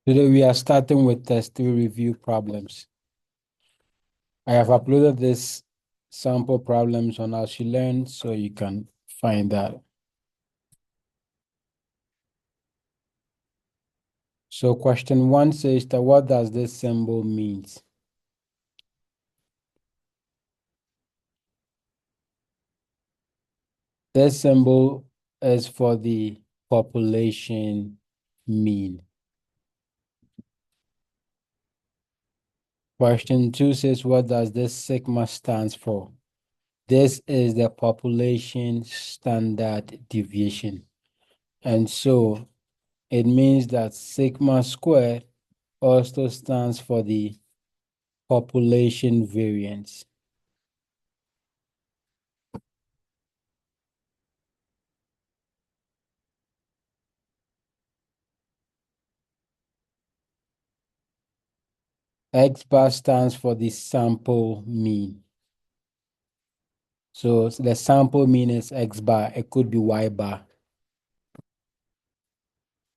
Today we are starting with test 3 review problems. I have uploaded this sample problems on As You Learn so you can find that. So question 1 says that what does this symbol means? This symbol is for the population mean. Question 2 says what does this sigma stands for? This is the population standard deviation. And so it means that sigma squared also stands for the population variance. X bar stands for the sample mean. So the sample mean is X bar. It could be Y bar.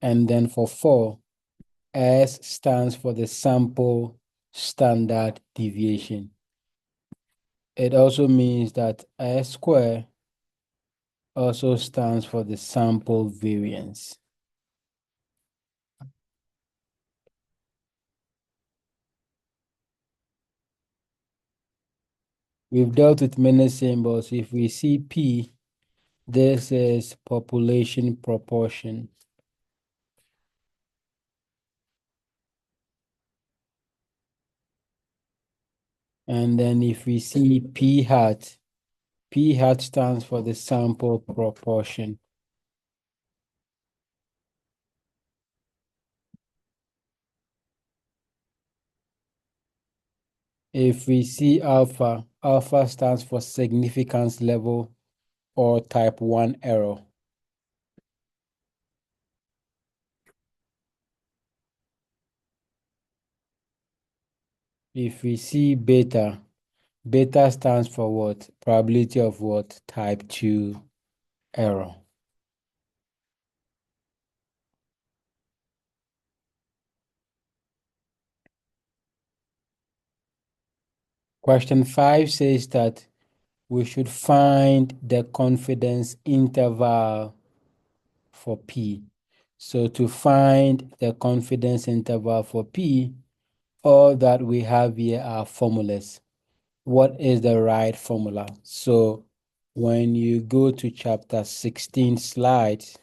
And then for 4, S stands for the sample standard deviation. It also means that S square also stands for the sample variance. We've dealt with many symbols. If we see P, this is population proportion. And then if we see P hat stands for the sample proportion. If we see alpha stands for significance level or type 1 error. If we see beta stands for what? Probability of what? Type 2 error. Question 5 says that we should find the confidence interval for P. So to find the confidence interval for P, all that we have here are formulas. What is the right formula? So when you go to chapter 16 slides,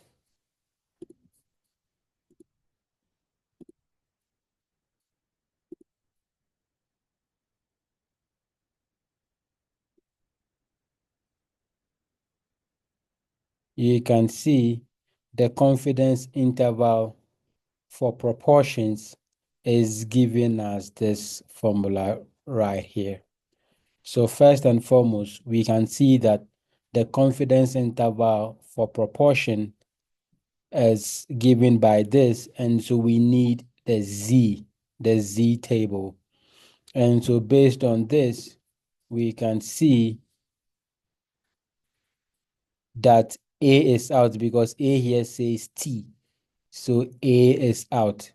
you can see the confidence interval for proportions is given as this formula right here. So first and foremost, we can see that the confidence interval for proportion is given by this, and so we need the Z table. And so based on this, we can see that A is out because A here says T. So A is out.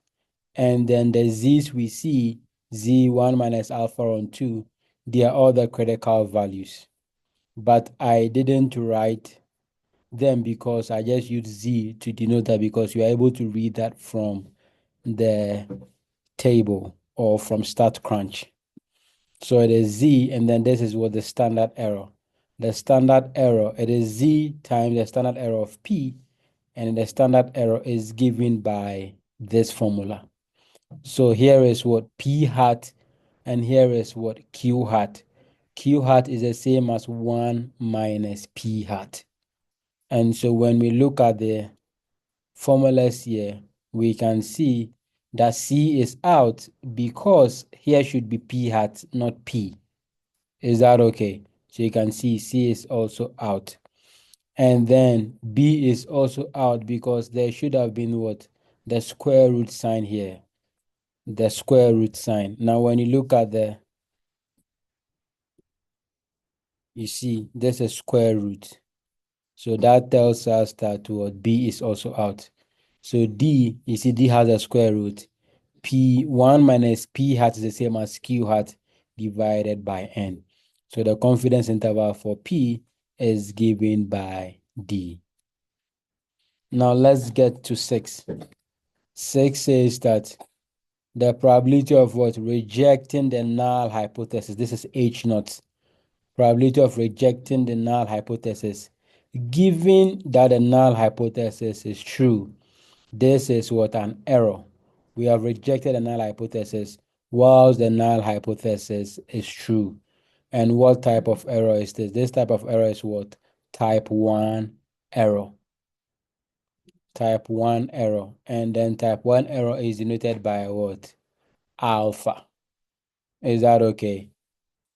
And then the Z's we see, Z1 minus alpha on 2, they are all the critical values. But I didn't write them because I just used Z to denote that because you are able to read that from the table or from StatCrunch. So it is Z, and then this is what the standard error. The standard error, it is Z times the standard error of P, and the standard error is given by this formula. So here is what P hat, and here is what Q hat. Q hat is the same as 1 minus P hat. And so when we look at the formulas here, we can see that C is out because here should be P hat, not P. Is that okay? So you can see C is also out. And then B is also out because there should have been what? The square root sign here. The square root sign. Now, when you look at you see, there's a square root. So that tells us that what B is also out. So D, you see, D has a square root. P, 1 minus P hat is the same as Q hat divided by N. So the confidence interval for P is given by D. Now let's get to 6. 6 says that the probability of what? Rejecting the null hypothesis. This is H naught. Probability of rejecting the null hypothesis. Given that the null hypothesis is true, this is what? An error. We have rejected the null hypothesis whilst the null hypothesis is true. And what type of error is this? This type of error is what? Type 1 error. Type 1 error. And then type 1 error is denoted by what? Alpha. Is that okay?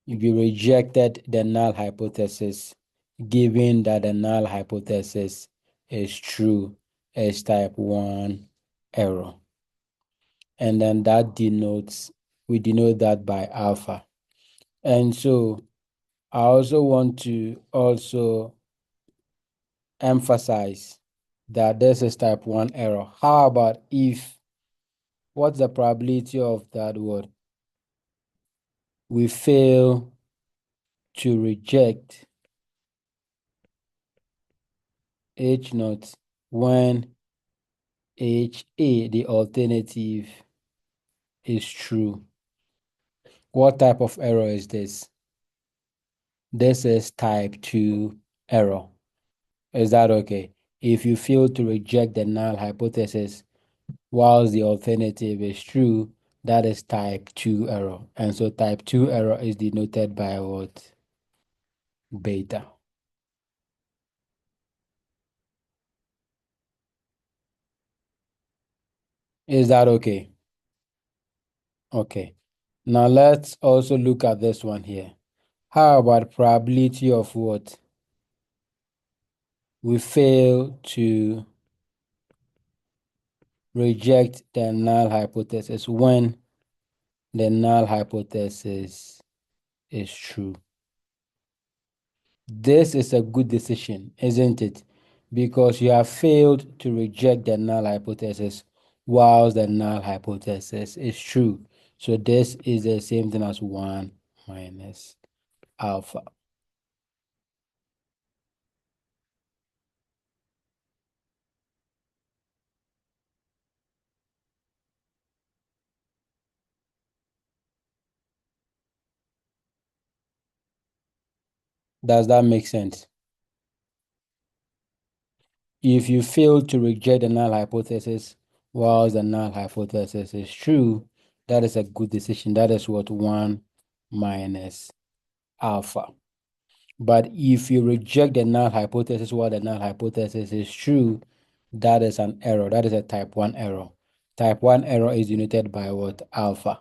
If you rejected the null hypothesis, given that the null hypothesis is true, is type 1 error. And then that denotes, we denote that by alpha. And so I also want to also emphasize that this is type 1 error. How about if, what's the probability of that word? We fail to reject H naught when HA, the alternative, is true. What type of error is this? This is type 2 error. Is that okay? If you fail to reject the null hypothesis whilst the alternative is true, that is type 2 error. And so type 2 error is denoted by what? Beta. Is that okay? Okay. Now let's also look at this one here. How about probability of what? We fail to reject the null hypothesis when the null hypothesis is true. This is a good decision, isn't it? Because you have failed to reject the null hypothesis whilst the null hypothesis is true. So this is the same thing as 1 minus alpha. Does that make sense? If you fail to reject the null hypothesis whilst the null hypothesis is true, that is a good decision. That is what 1 minus alpha. But if you reject the null hypothesis while the null hypothesis is true, that is an error. That is a type 1 error. Type 1 error is denoted by what? Alpha.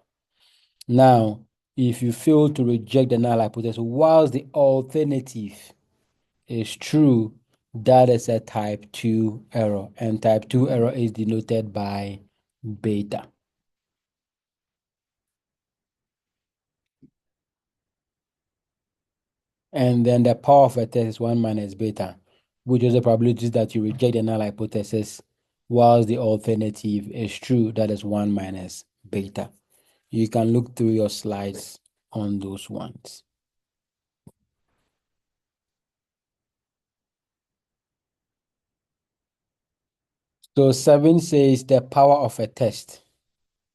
Now, if you fail to reject the null hypothesis whilst the alternative is true, that is a type 2 error. And type 2 error is denoted by beta. And then the power of a test is 1 minus beta, which is the probability that you reject the null hypothesis whilst the alternative is true. That is 1 minus beta. You can look through your slides on those ones. So 7 says the power of a test.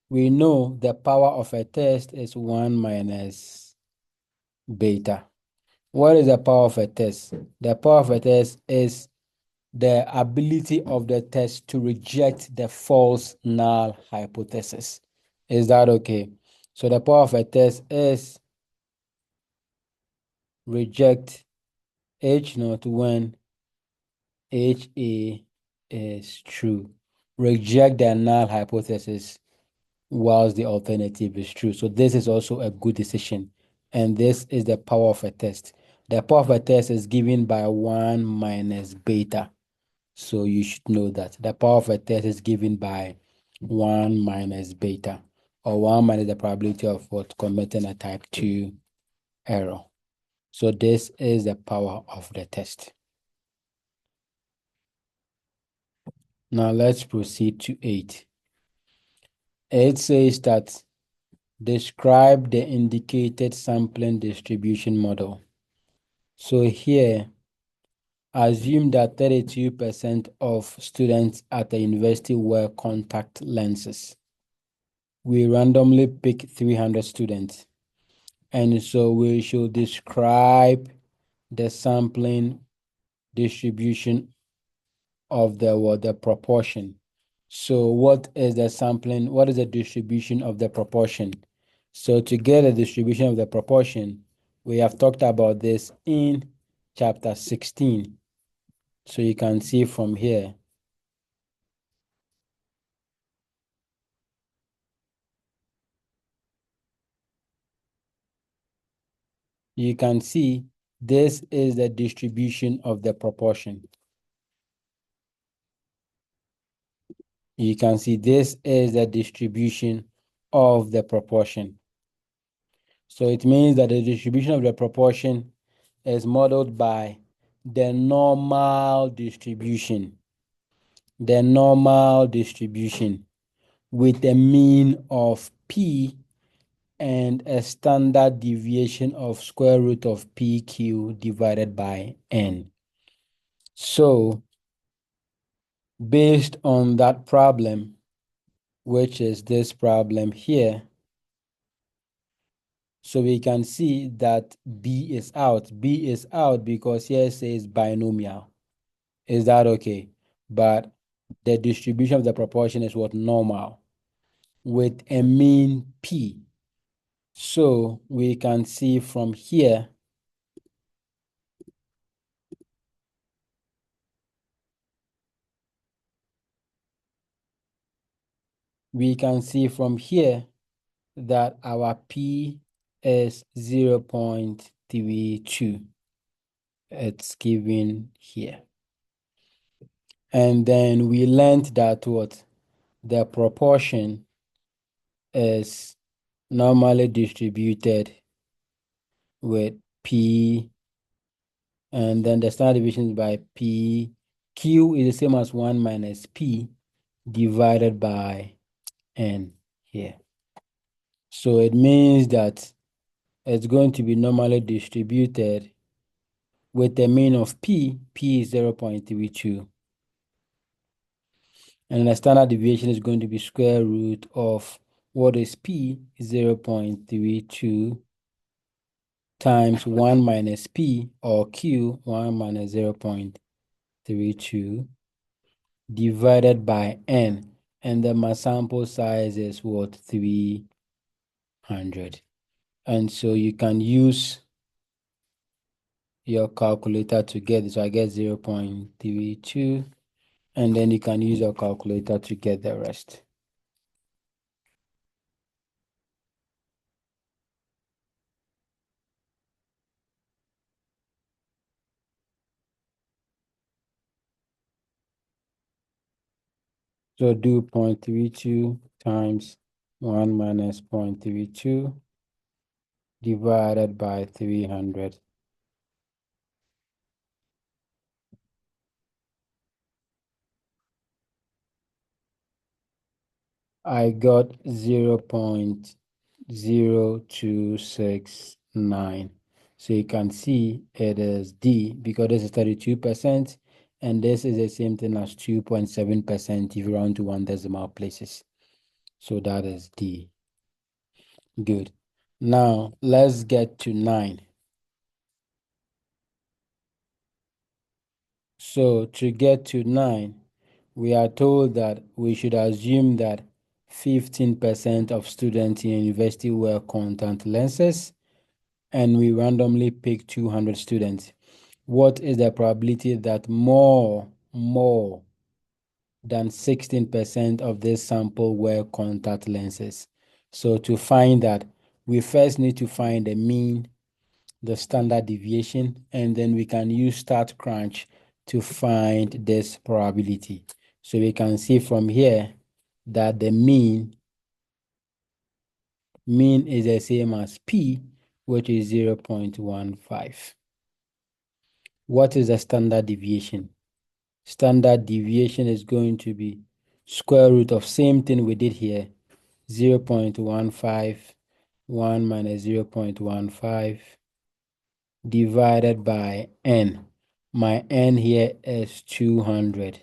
We know the power of a test is 1 minus beta. What is the power of a test? The power of a test is the ability of the test to reject the false null hypothesis. Is that okay? So the power of a test is reject H naught when HA is true. Reject the null hypothesis whilst the alternative is true. So this is also a good decision. And this is the power of a test. The power of a test is given by 1 minus beta. So you should know that the power of a test is given by 1 minus beta, or 1 minus the probability of what committing a type 2 error. So this is the power of the test. Now let's proceed to 8. It says that describe the indicated sampling distribution model. So here, assume that 32% of students at the university wear contact lenses. We randomly pick 300 students. And so we should describe the sampling distribution of the proportion. So what is the sampling? What is the distribution of the proportion? So to get a distribution of the proportion, we have talked about this in chapter 16. So you can see from here. You can see this is the distribution of the proportion. You can see this is the distribution of the proportion. So it means that the distribution of the proportion is modeled by the normal distribution. The normal distribution with a mean of P and a standard deviation of square root of PQ divided by N. So based on that problem, which is this problem here, so we can see that B is out. B is out because here it says binomial. Is that okay? But the distribution of the proportion is what? Normal with a mean P. So we can see from here that our P is 0.32. It's given here. And then we learned that what? The proportion is normally distributed with P, and then the standard deviation is by P. Q is the same as 1 minus P divided by N here. So it means that it's going to be normally distributed with a mean of P. P is 0.32. And the standard deviation is going to be square root of what is P? 0.32 times 1 minus P, or Q, 1 minus 0.32 divided by N. And then my sample size is what? 300. And so you can use your calculator to get this. So I get 0.32, and then you can use your calculator to get the rest. So do 0.32 times 1 minus 0.32 divided by 300. I got 0.0269. So you can see it is D, because this is 32%, and this is the same thing as 2.7% if you round to 1 decimal places. So that is D. Good. Now let's get to 9. So to get to 9, we are told that we should assume that 15% of students in university wear contact lenses, and we randomly pick 200 students. What is the probability that more than 16% of this sample wear contact lenses? So to find that, we first need to find the mean, the standard deviation, and then we can use StatCrunch to find this probability. So we can see from here that the mean is the same as P, which is 0.15. What is the standard deviation? Standard deviation is going to be square root of same thing we did here, 0.15, 1 minus 0.15 divided by n. My n here is 200.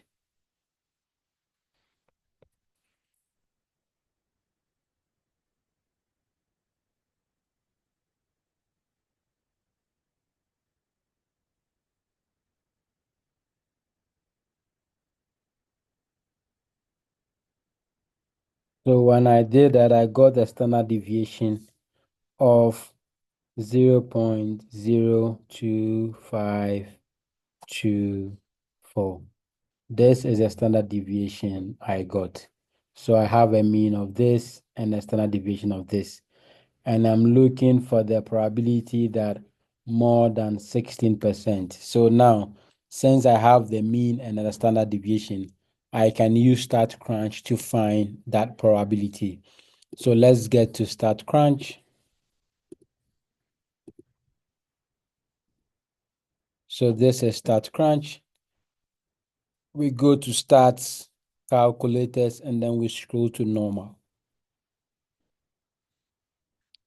So when I did that, I got a standard deviation of 0.02524. This is a standard deviation I got. So I have a mean of this and a standard deviation of this. And I'm looking for the probability that more than 16%. So now, since I have the mean and the standard deviation, I can use StatCrunch to find that probability. So let's get to StatCrunch. So this is StatCrunch. We go to Stats, Calculators, and then we scroll to Normal.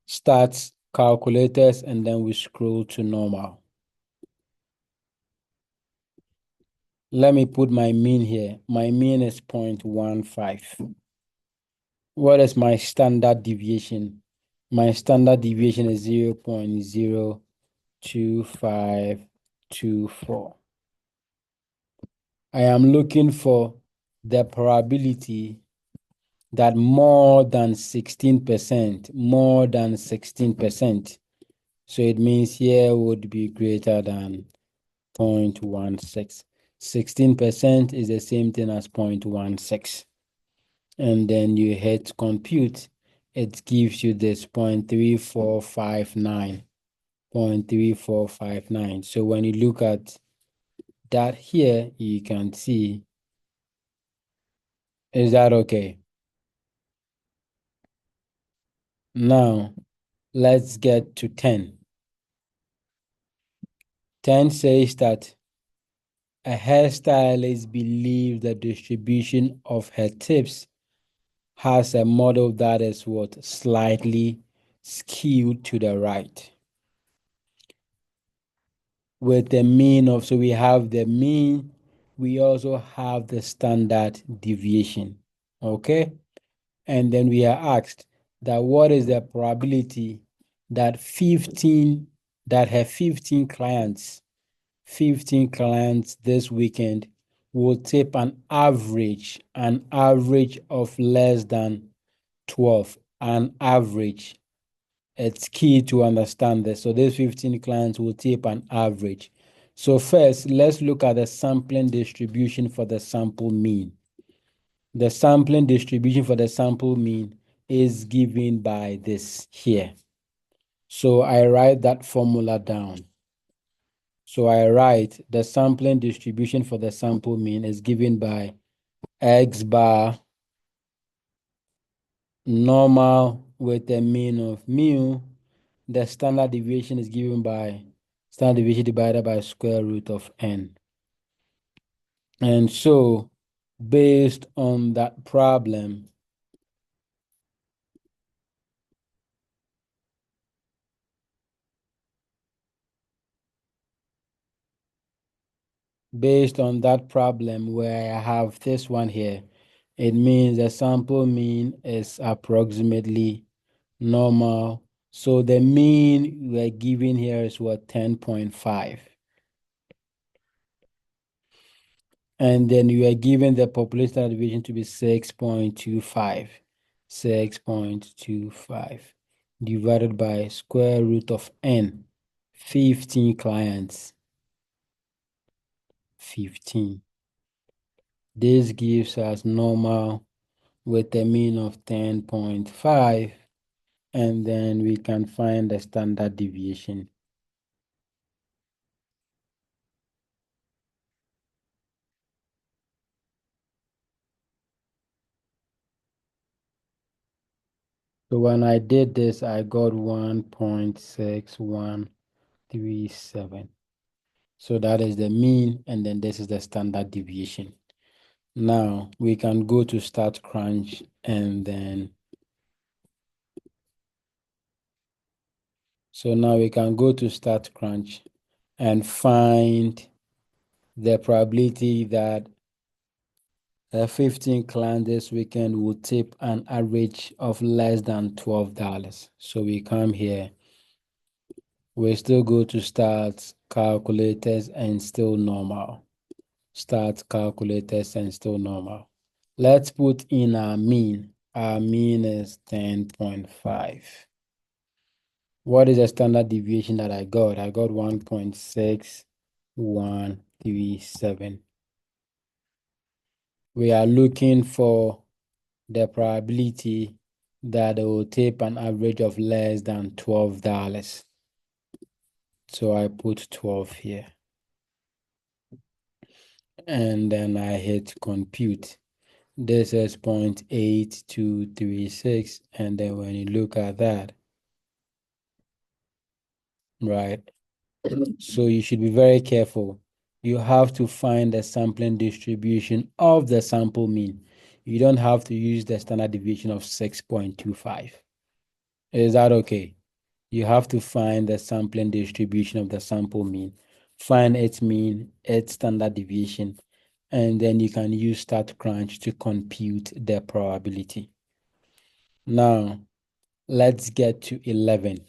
Stats, Calculators, and then we scroll to Normal. Let me put my mean here. My mean is 0.15. What is my standard deviation? My standard deviation is 0.02524. I am looking for the probability that more than 16%, more than 16%. So it means here would be greater than 0.16. 16% is the same thing as 0.16. And then you hit compute. It gives you this 0.3459. 0.3459. So when you look at that here, you can see, is that okay? Now, let's get to 10. 10 says that a hairstylist believes the distribution of her tips has a model that is what? Slightly skewed to the right. With the mean of, so we have the mean, we also have the standard deviation. Okay? And then we are asked that what is the probability that her 15 clients this weekend will tip an average of less than 12, an average. It's key to understand this. So these 15 clients will tip an average. So first, let's look at the sampling distribution for the sample mean. The sampling distribution for the sample mean is given by this here. So I write that formula down. So I write the sampling distribution for the sample mean is given by X bar normal with a mean of mu. The standard deviation is given by standard deviation divided by square root of n. And so based on that problem, where I have this one here, it means the sample mean is approximately normal. So the mean we're given here is what? 10.5. And then you are given the population standard deviation to be 6.25. 6.25 divided by square root of n. 15 clients. 15. This gives us normal with a mean of 10.5, and then we can find the standard deviation. So when I did this, I got 1.6137. So that is the mean, and then this is the standard deviation. Now we can go to StatCrunch and then So now we can go to StatCrunch and find the probability that 15 clients this weekend will tip an average of less than $12. So we come here, we still go to start calculators and still normal. Start calculators and still normal. Let's put in our mean. Our mean is 10.5. What is the standard deviation that I got? I got 1.6137. We are looking for the probability that it will tip an average of less than $12. So I put 12 here. And then I hit compute. This is 0.8236. And then when you look at that, right? So you should be very careful. You have to find the sampling distribution of the sample mean. You don't have to use the standard deviation of 6.25. Is that okay? You have to find the sampling distribution of the sample mean, find its mean, its standard deviation, and then you can use StatCrunch to compute the probability. Now, let's get to 11.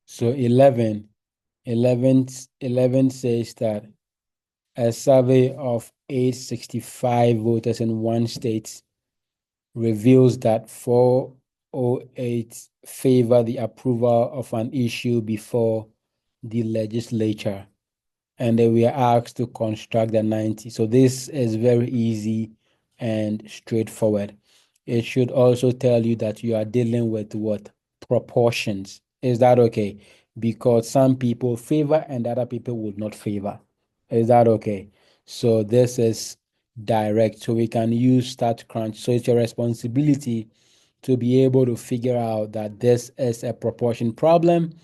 So 11 says that a survey of 865 voters in one state reveals that 408 favor the approval of an issue before the legislature. And then we are asked to construct the 90. So this is very easy and straightforward. It should also tell you that you are dealing with what? Proportions. Is that okay? Because some people favor and other people would not favor. Is that okay? So this is direct. So we can use StatCrunch. So it's your responsibility to be able to figure out that this is a proportion problem,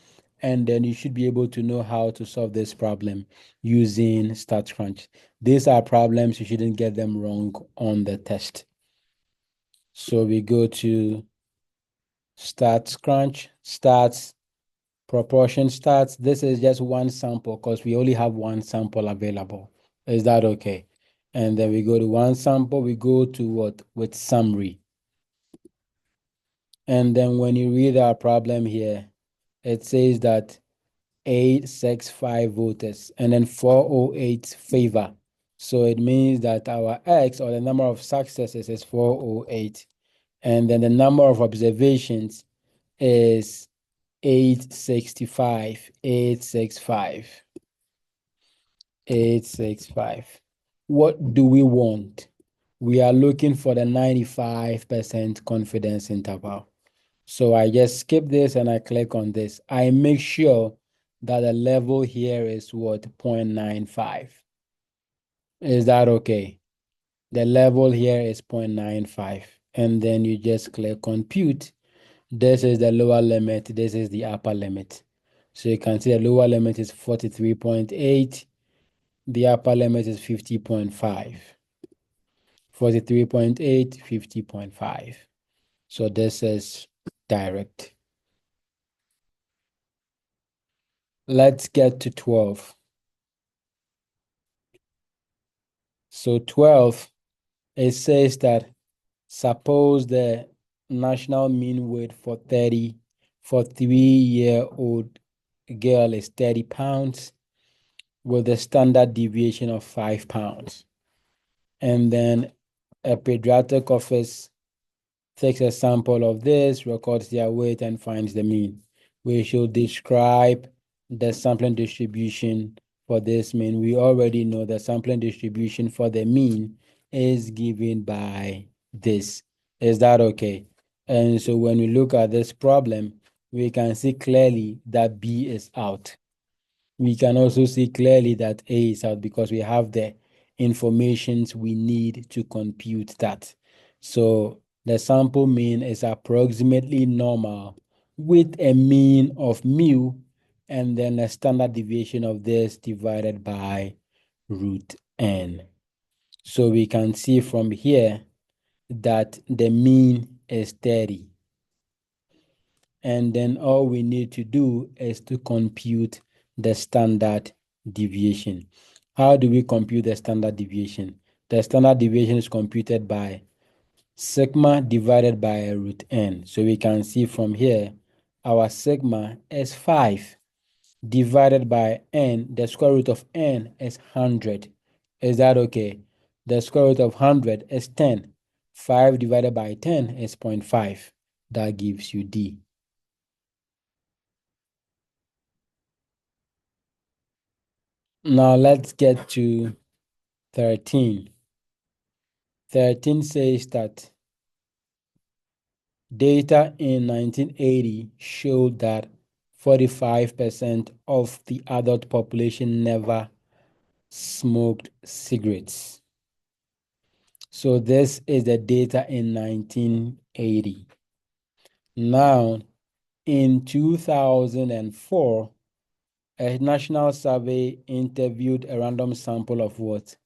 and then you should be able to know how to solve this problem using StatCrunch. These are problems, you shouldn't get them wrong on the test. So we go to StatCrunch, stats, proportion stats. This is just one sample because we only have one sample available. Is that okay? And then we go to one sample, we go to what? With summary. And then when you read our problem here, it says that 865 voters and then 408 favor. So it means that our X, or the number of successes, is 408. And then the number of observations is 865. 865. 865. What do we want? We are looking for the 95% confidence interval. So I just skip this and I click on this. I make sure that the level here is what? 0.95. Is that okay? The level here is 0.95. And then you just click compute. This is the lower limit. This is the upper limit. So you can see the lower limit is 43.8. The upper limit is 50.5. 43.8, 50.5. So this is direct. Let's get to 12. So 12, it says that suppose the national mean weight for 3-year-old girl is 30 pounds with a standard deviation of 5 pounds. And then a pediatric office takes a sample of this, records their weight, and finds the mean. We should describe the sampling distribution for this mean. We already know the sampling distribution for the mean is given by this. Is that okay? And so when we look at this problem, we can see clearly that B is out. We can also see clearly that A is out because we have the informations we need to compute that. So the sample mean is approximately normal with a mean of mu and then a standard deviation of this divided by root n. So we can see from here that the mean is 30. And then all we need to do is to compute the standard deviation. How do we compute the standard deviation? The standard deviation is computed by sigma divided by root n. So we can see from here, our sigma is 5 divided by n. The square root of n is 100. Is that okay? The square root of 100 is 10. 5 divided by 10 is 0.5. That gives you D. Now let's get to 13. 13 says that data in 1980 showed that 45% of the adult population never smoked cigarettes. So this is the data in 1980. Now, in 2004, a national survey interviewed a random sample of what?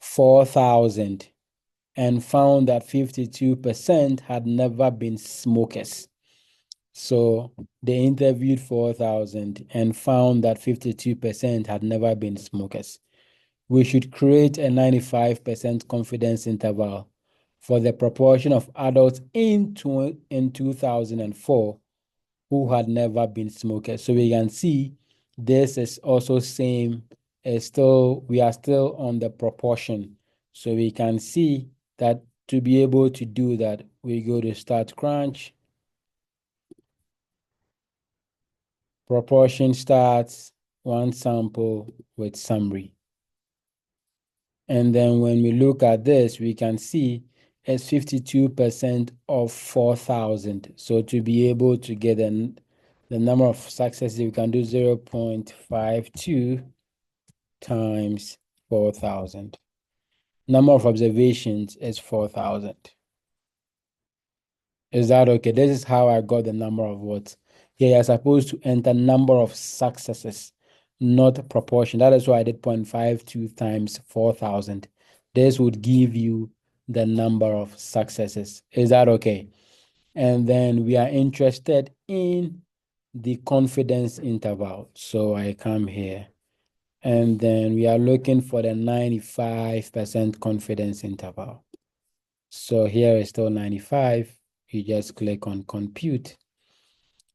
4,000 and found that 52% had never been smokers. So they interviewed 4,000 and found that 52% had never been smokers. We should create a 95% confidence interval for the proportion of adults in 2004 who had never been smokers. So we can see this is also same, we are still on the proportion. So we can see that to be able to do that, we go to start crunch. Proportion starts one sample with summary. And then when we look at this, we can see it's 52% of 4,000. So to be able to get the number of successes, we can do 0.52 times 4,000. Number of observations is 4,000. Is that okay? This is how I got the number of what? Yeah, you're supposed to enter number of successes, not proportion. That is why I did 0.52 times 4,000. This would give you the number of successes. Is that okay? And then we are interested in the confidence interval. So I come here and then we are looking for the 95% confidence interval. So here is still 95. You just click on compute.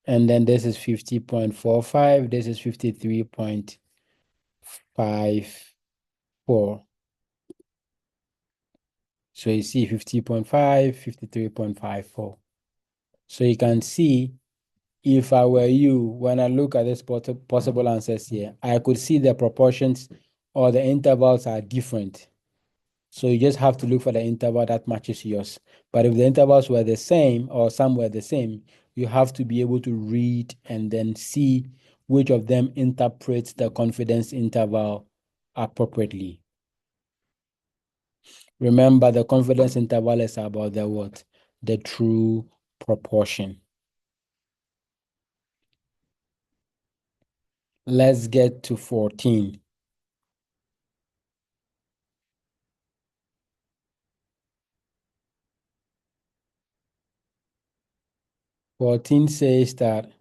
And then this is 50.45. This is 53.54. So you see 50.5, 53.54. So you can see if I were you, when I look at this possible answers here, I could see the proportions or the intervals are different. So you just have to look for the interval that matches yours. But if the intervals were the same or some were the same, you have to be able to read and then see which of them interprets the confidence interval appropriately. Remember, the confidence interval is about the what? The true proportion. Let's get to 14. 14 says that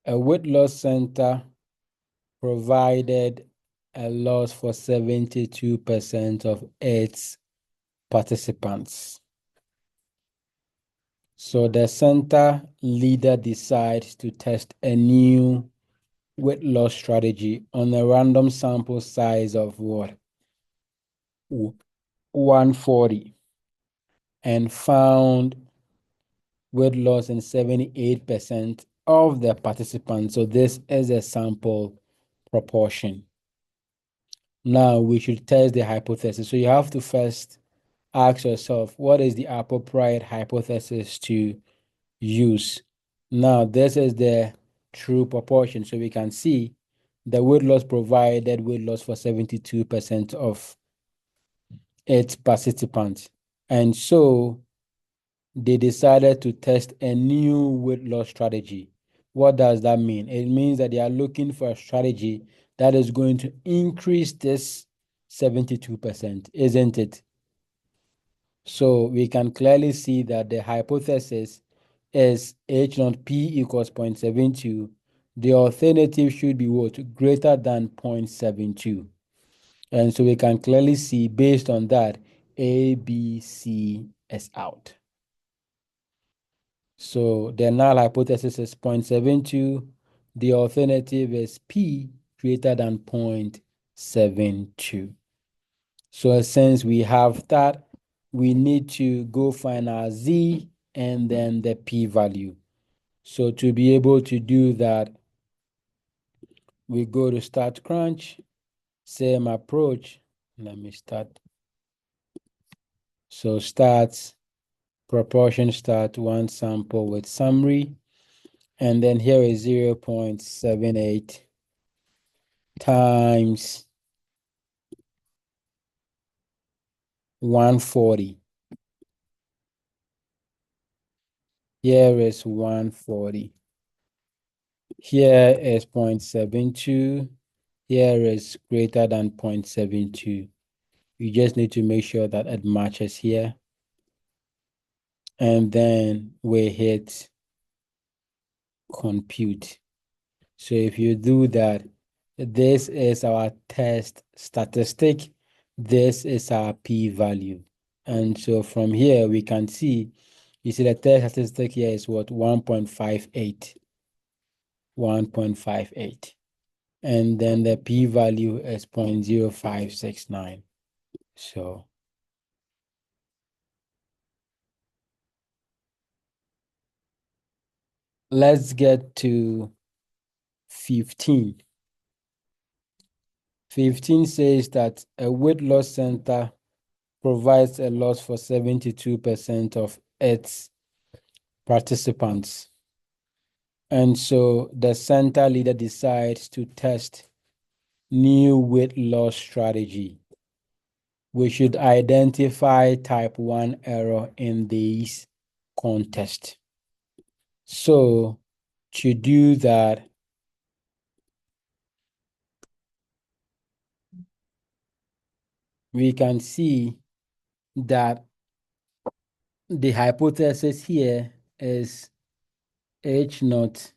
a weight loss center provided a loss for 72% of its participants. So the center leader decides to test a new weight loss strategy on a random sample size of what? 140 and found weight loss in 78% of the participants. So this is a sample proportion. Now we should test the hypothesis. So you have to first ask yourself, what is the appropriate hypothesis to use? Now, this is the true proportion. So we can see the weight loss provided weight loss for 72% of its participants. And so they decided to test a new weight loss strategy. What does that mean? It means that they are looking for a strategy that is going to increase this 72%, isn't it? So we can clearly see that the hypothesis is H naught P equals 0.72. The alternative should be what? Greater than 0.72. And so we can clearly see based on that, A, B, C is out. So the null hypothesis is 0.72. The alternative is P greater than 0.72. So since we have that, we need to go find our Z and then the P value. So to be able to do that, we go to start crunch, same approach. Let me start. So start proportion start one sample with summary. And then here is 0.78 times 140. Here is 140. Here is 0.72. Here is greater than 0.72. You just need to make sure that it matches here. And then we hit compute. So if you do that, this is our test statistic. This is our p-value. And so from here, we can see, you see the test statistic here is what? 1.58. 1.58. And then the p-value is 0.0569. So let's get to 15. 15 says that a weight loss center provides a loss for 72% of its participants. And so the center leader decides to test new weight loss strategy. We should identify type 1 error in this contest. So to do that, we can see that the hypothesis here is H naught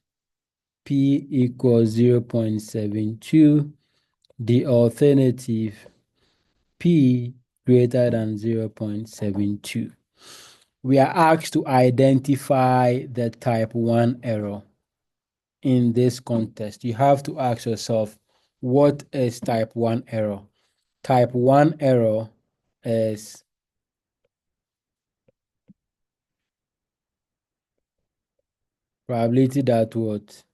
P equals 0.72. The alternative P greater than 0.72. We are asked to identify the type 1 error in this contest. You have to ask yourself, what is type 1 error? Type 1 error is probability that what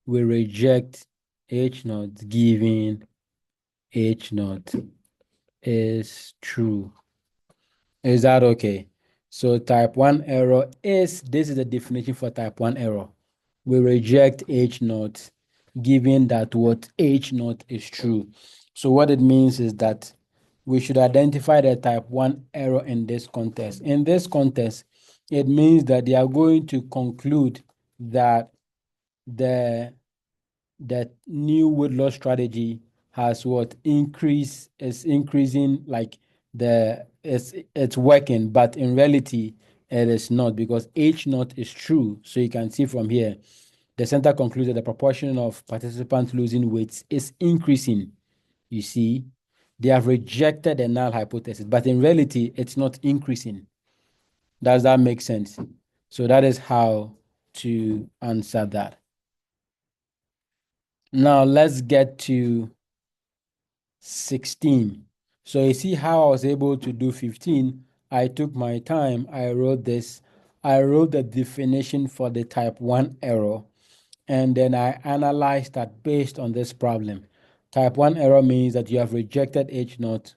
we reject H naught given H naught is true. Is that okay? So type 1 error is, this is the definition for type 1 error. We reject H naught given that what H naught is true. So what it means is that we should identify the type 1 error in this contest. In this contest, it means that they are going to conclude that the new weight loss strategy has what is increasing, like it's working, but in reality it is not, because H naught is true. So you can see from here, the center concludes that the proportion of participants losing weight is increasing. You see, they have rejected the null hypothesis, but in reality it's not increasing. Does that make sense? So that is how to answer that. Now let's get to 16. So you see how I was able to do 15. I took my time. I wrote this. I wrote the definition for the type 1 error, and then I analyzed that based on this problem. Type 1 error means that you have rejected H naught,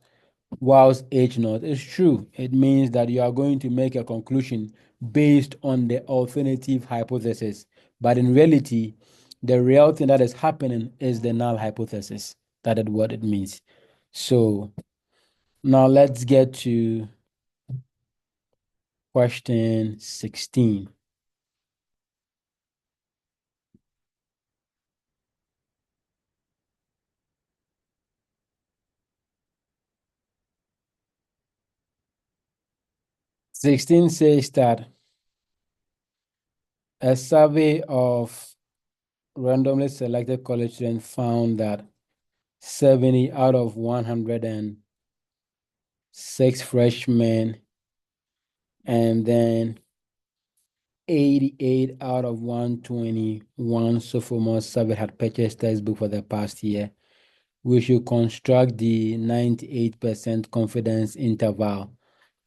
whilst H naught is true. It means that you are going to make a conclusion based on the alternative hypothesis. But in reality, the real thing that is happening is the null hypothesis. That is what it means. So now let's get to question 16. 16 says that a survey of randomly selected college students found that 70 out of 106 freshmen and then 88 out of 121 sophomores surveyed had purchased textbook for the past year. We should construct the 98% confidence interval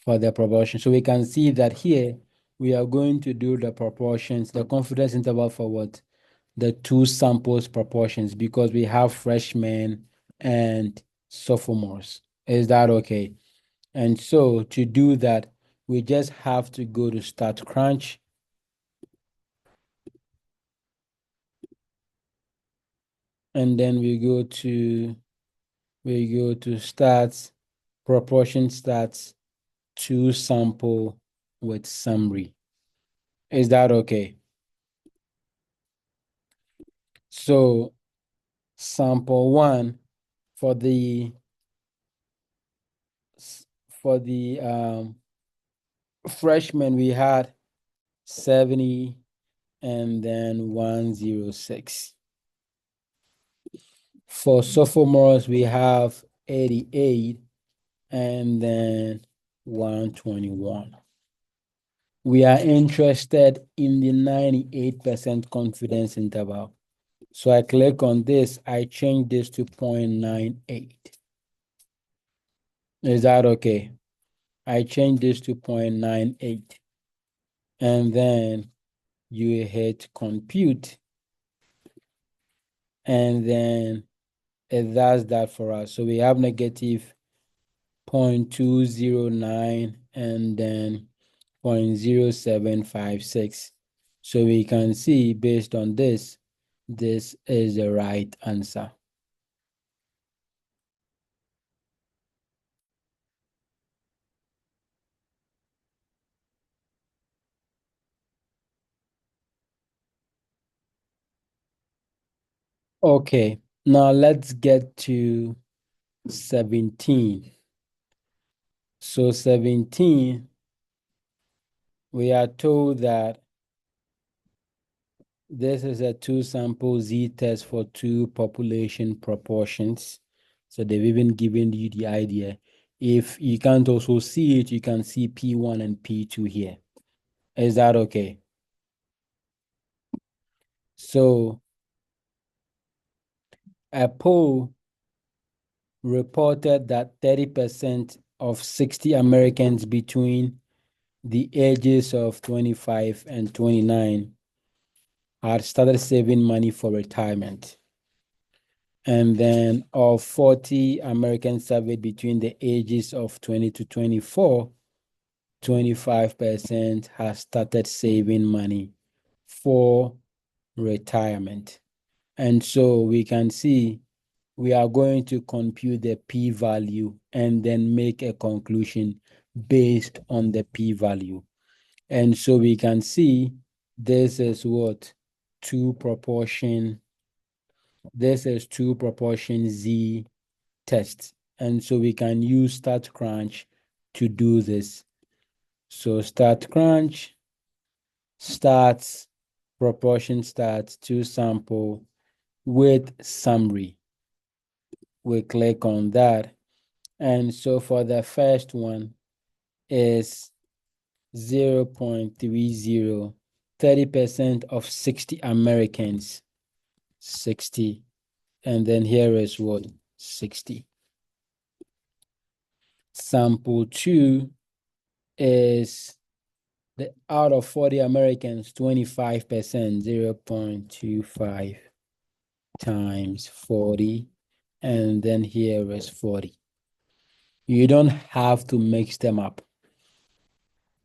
for the proportion. So we can see that here we are going to do the proportions, the confidence interval for what? The two samples proportions, because we have freshmen and sophomores. Is that okay? And so to do that, we just have to go to StatCrunch. And then we go to stats, proportion stats, to sample with summary. Is that okay? So sample one for the freshman, we had 70 and then 106. For sophomores, we have 88 and then 121. We are interested in the 98% confidence interval. So I click on this, I change this to 0.98. Is that okay? I change this to 0.98. And then you hit compute. And then it does that for us. So we have negative 0.209 and then 0.0756. So we can see based on this, this is the right answer. Okay, now let's get to 17. So 17, we are told that this is a two sample z-test for two population proportions. So they've even given you the idea. If you can't also see it, you can see P1 and P2 here. Is that okay? So a poll reported that 30% of 60 Americans between the ages of 25 and 29 had started saving money for retirement. And then of 40 Americans surveyed between the ages of 20 to 24, 25% has started saving money for retirement. And so we can see we are going to compute the p-value and then make a conclusion based on the p-value. And so we can see this is what? This is two proportion z test. And so we can use StatCrunch to do this. So StatCrunch starts proportion stats to sample with summary. We click on that. And so for the first one is 0.30, 30% of 60 Americans, 60. And then here is what? 60. Sample 2 is the out of 40 Americans, 25%, 0.25 times 40. And then here is 40. You don't have to mix them up.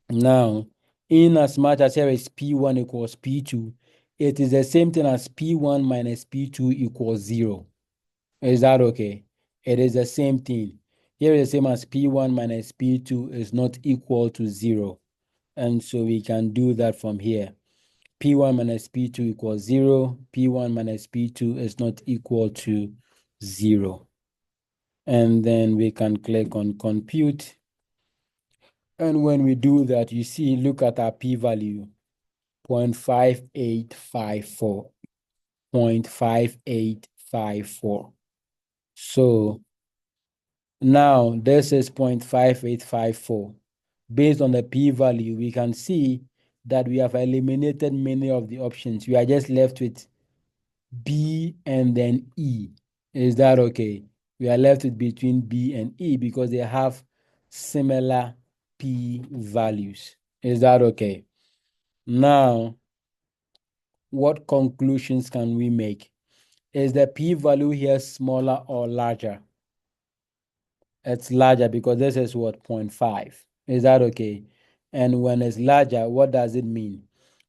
Now, in as much as here is P1 equals P2, it is the same thing as P1 minus P2 equals 0. Is that okay? It is the same thing. Here is the same as P1 minus P2 is not equal to 0. And so we can do that from here. P1 minus P2 equals 0. P1 minus P2 is not equal to 0. And then we can click on compute. And when we do that, you see, look at our p-value, 0.5854, 0.5854. So now this is 0.5854. Based on the p-value, we can see that we have eliminated many of the options. We are just left with B and then E. Is that okay? We are left with between B and E because they have similar P values. Is that okay? Now, what conclusions can we make? Is the P value here smaller or larger? It's larger because this is what, 0.5. Is that okay? And when it's larger, what does it mean?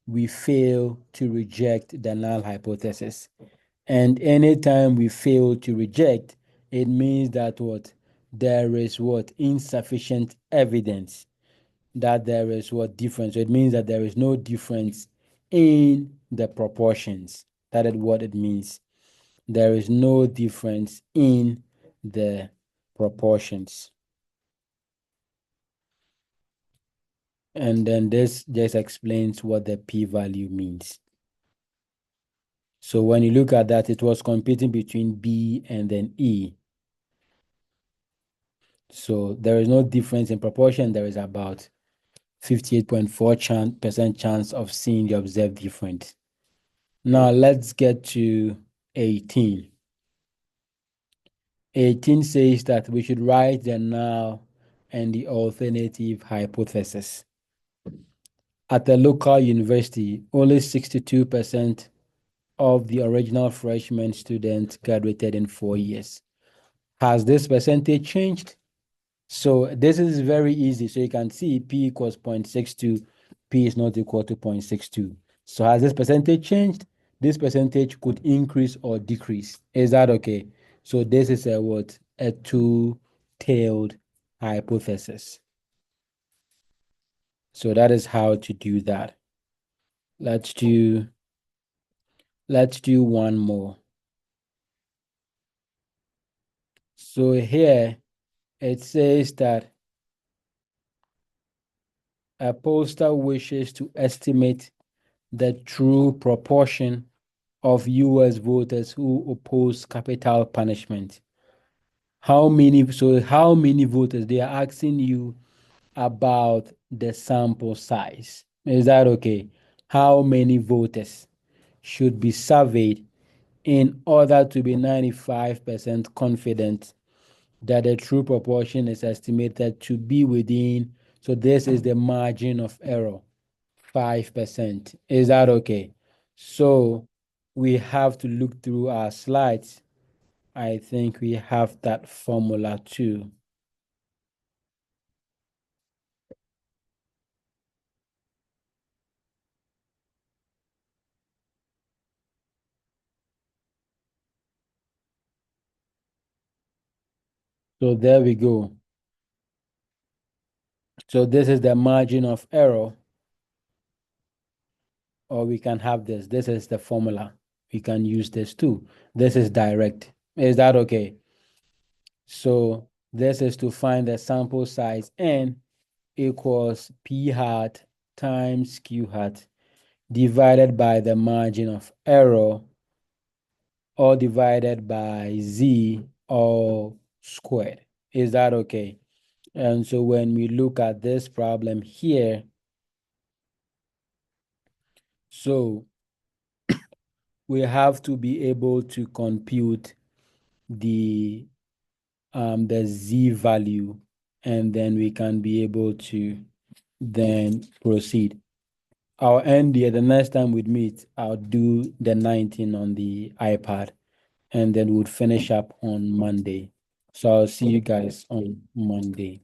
We fail to reject the null hypothesis. And anytime we fail to reject, it means that what? There is what? Insufficient evidence that there is what difference. So it means that there is no difference in the proportions. That is what it means. There is no difference in the proportions. And then this just explains what the p-value means. So when you look at that, it was competing between B and then E. So there is no difference in proportion. There is about 58.4% chance of seeing the observed difference. Now let's get to 18. 18 says that we should write the null and the alternative hypothesis. At a local university, only 62% of the original freshman students graduated in 4 years. Has this percentage changed? So this is very easy. So you can see P equals 0.62. P is not equal to 0.62. So has this percentage changed? This percentage could increase or decrease. Is that okay? So this is a what? A two-tailed hypothesis. So that is how to do that. Let's do one more. So here it says that a pollster wishes to estimate the true proportion of US voters who oppose capital punishment. How many voters? They are asking you about the sample size. Is that okay? How many voters should be surveyed in order to be 95% confident that the true proportion is estimated to be within, so this is the margin of error, 5%. Is that okay? So we have to look through our slides. I think we have that formula too. So there we go. So this is the margin of error, or we can have this. This is the formula. We can use this too. This is direct. Is that okay? So this is to find the sample size n equals p hat times q hat divided by the margin of error, or divided by z, all squared. Is that okay? And so when we look at this problem here, so we have to be able to compute the z value, and then we can be able to then proceed. I'll end here. The next time we meet, I'll do the 19 on the iPad, and then we'll finish up on Monday. So I'll see you guys on Monday.